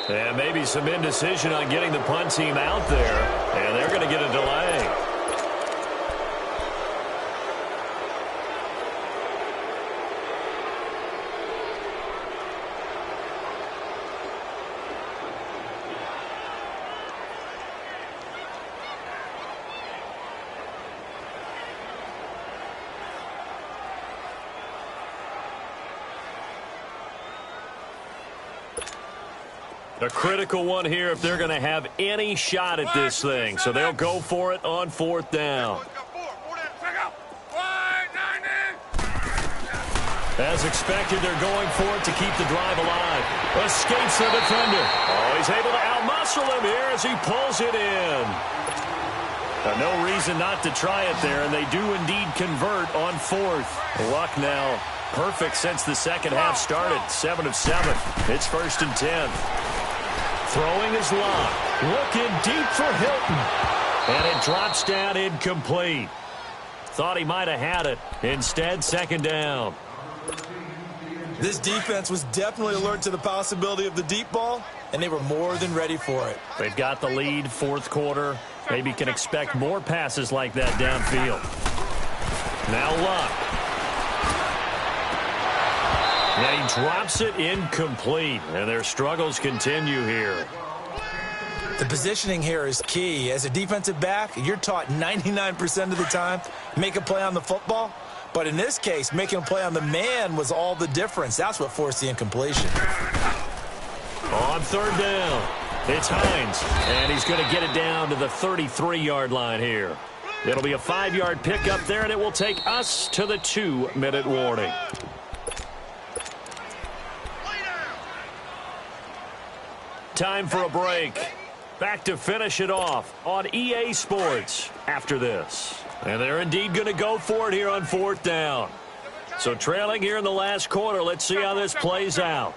And maybe some indecision on getting the punt team out there. And they're going to get a delay. A critical one here if they're going to have any shot at this thing. So they'll go for it on 4th down. As expected, they're going for it to keep the drive alive. Escapes the defender. Oh, he's able to outmuscle him here as he pulls it in. No reason not to try it there, and they do indeed convert on 4th. Luck now perfect since the second half started. 7 of 7. It's 1st and 10. Throwing his lock. Looking deep for Hilton. And it drops down incomplete. Thought he might have had it. Instead, 2nd down. This defense was definitely alert to the possibility of the deep ball, and they were more than ready for it. They've got the lead, 4th quarter. Maybe can expect more passes like that downfield. Now Luck. And he drops it incomplete, and their struggles continue here. The positioning here is key. As a defensive back, you're taught 99% of the time, make a play on the football. But in this case, making a play on the man was all the difference. That's what forced the incompletion. On 3rd down, it's Hines, and he's going to get it down to the 33-yard line here. It'll be a 5-yard pickup there, and it will take us to the 2-minute warning. Time for a break. Back to finish it off on EA Sports after this. And they're indeed going to go for it here on 4th down. So trailing here in the last quarter, let's see how this plays out.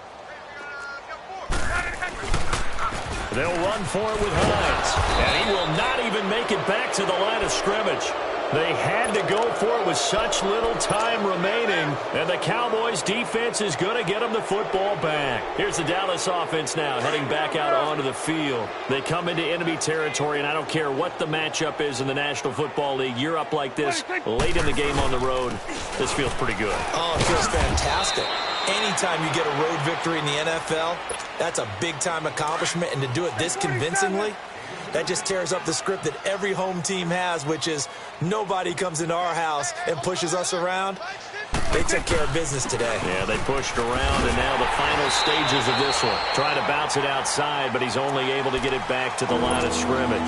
They'll run for it with Hines. And he will not even make it back to the line of scrimmage. They had to go for it with such little time remaining, and the Cowboys' defense is going to get them the football back. Here's the Dallas offense now heading back out onto the field. They come into enemy territory, and I don't care what the matchup is in the National Football League. You're up like this late in the game on the road. This feels pretty good. Oh, it feels fantastic. Anytime you get a road victory in the NFL, that's a big-time accomplishment, and to do it this convincingly, that just tears up the script that every home team has, which is nobody comes into our house and pushes us around. They took care of business today. Yeah, they pushed around, and now the final stages of this one. Trying to bounce it outside, but he's only able to get it back to the line of scrimmage.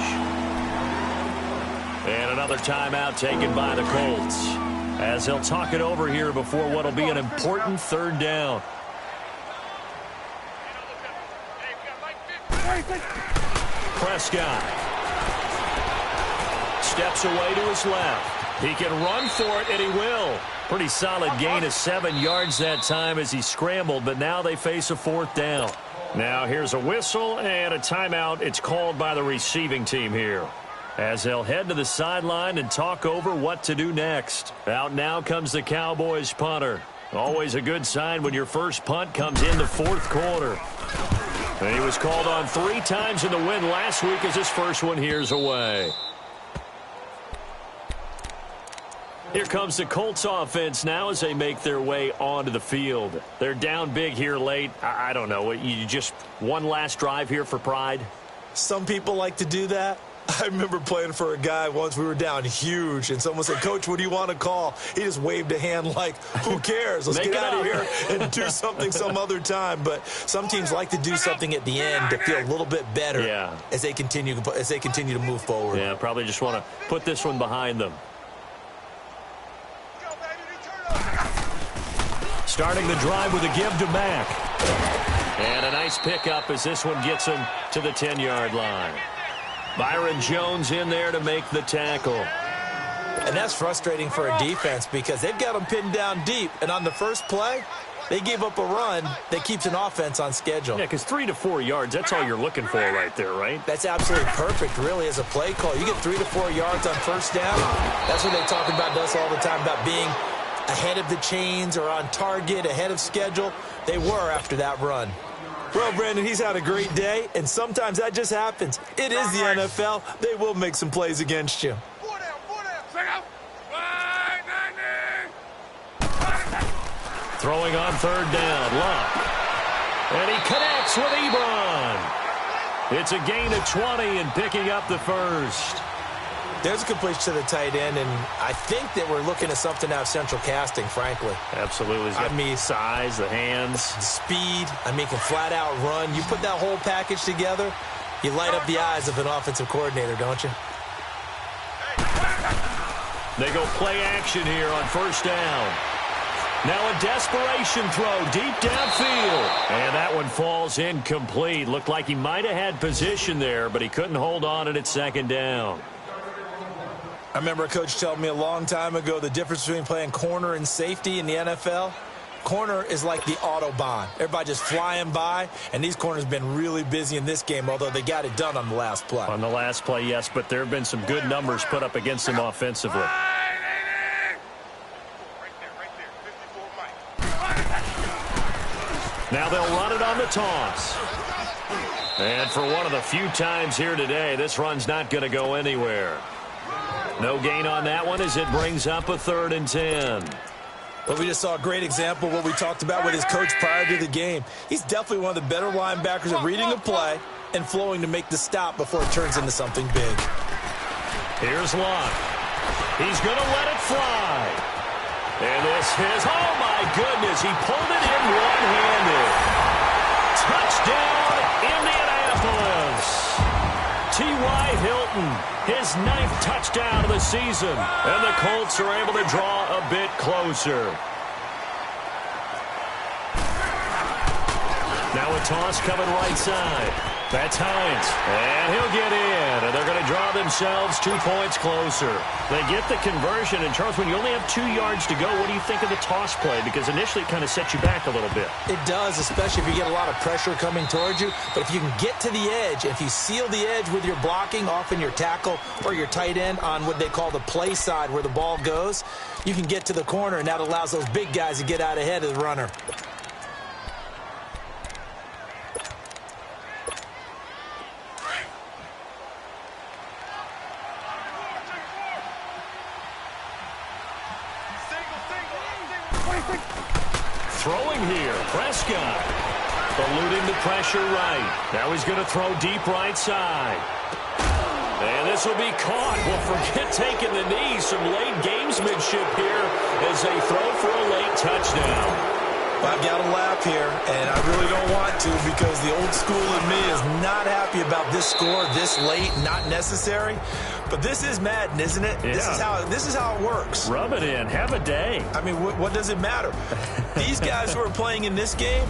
And another timeout taken by the Colts, as they'll talk it over here before what will be an important 3rd down. Prescott steps away to his left. He can run for it, and he will. Pretty solid gain of 7 yards that time as he scrambled, but now they face a 4th down. Now here's a whistle and a timeout. It's called by the receiving team here, as they'll head to the sideline and talk over what to do next. Out now comes the Cowboys punter. Always a good sign when your first punt comes in the 4th quarter. And he was called on 3 times in the win last week as his first one here's away. Here comes the Colts offense now as they make their way onto the field. They're down big here late. I don't know. You just one last drive here for pride? Some people like to do that. I remember playing for a guy once. We were down huge, and someone said, "Coach, what do you want to call?" He just waved a hand like, who cares? Let's get out of here and do something some other time. But some teams like to do something at the end to feel a little bit better as they continue to move forward. Yeah, probably just want to put this one behind them. Starting the drive with a give to Mack. And a nice pickup as this one gets him to the 10-yard line. Byron Jones in there to make the tackle. And that's frustrating for a defense because they've got them pinned down deep. And on the first play, they gave up a run that keeps an offense on schedule. Yeah, because 3 to 4 yards, that's all you're looking for right there, right? That's absolutely perfect, really, as a play call. You get 3 to 4 yards on first down. That's what they talk about us all the time, about being ahead of the chains or on target, ahead of schedule. They were after that run. Well, Brandon, he's had a great day, and sometimes that just happens. It is the NFL. They will make some plays against you. Throwing on third down, Luck. And he connects with Ebron. It's a gain of 20 and picking up the first. There's a completion to the tight end, and I think that we're looking at something out of central casting, frankly. Absolutely. I mean, size, the hands. Speed. I mean, can flat out run. You put that whole package together, you light up the eyes of an offensive coordinator, don't you? They go play action here on first down. Now a desperation throw deep downfield. And that one falls incomplete. Looked like he might have had position there, but he couldn't hold on at second down. I remember a coach telling me a long time ago the difference between playing corner and safety in the NFL. Corner is like the Autobahn. Everybody just flying by, and these corners have been really busy in this game, although they got it done on the last play. On the last play, yes, but there have been some good numbers put up against them offensively. Now they'll run it on the toss. And for one of the few times here today, this run's not going to go anywhere. No gain on that one as it brings up a 3rd and 10. Well, we just saw a great example of what we talked about with his coach prior to the game. He's definitely one of the better linebackers at reading a play and flowing to make the stop before it turns into something big. Here's Luck. He's going to let it fly. And this is, oh my goodness, he pulled it in one-handed. Touchdown, Indianapolis. T.Y. Hilton, his 9th touchdown of the season. And the Colts are able to draw a bit closer. Now a toss coming right side. That's Hines. And he'll get in. And they're going to draw themselves 2 points closer. They get the conversion. And, Charles, when you only have 2 yards to go, what do you think of the toss play? Because initially it kind of sets you back a little bit. It does, especially if you get a lot of pressure coming towards you. But if you can get to the edge, if you seal the edge with your blocking, often your tackle or your tight end on what they call the play side where the ball goes, you can get to the corner, and that allows those big guys to get out ahead of the runner. Throwing here, Prescott. Eluding the pressure right. Now he's going to throw deep right side. And this will be caught. Well, forget taking the knee. Some late gamesmanship here as they throw for a late touchdown. I've got to laugh here, and I really don't want to because the old school in me is not happy about this score this late, not necessary. But this is Madden, isn't it? Yeah. This is how it works. Rub it in. Have a day. I mean, what does it matter? These guys who are playing in this game,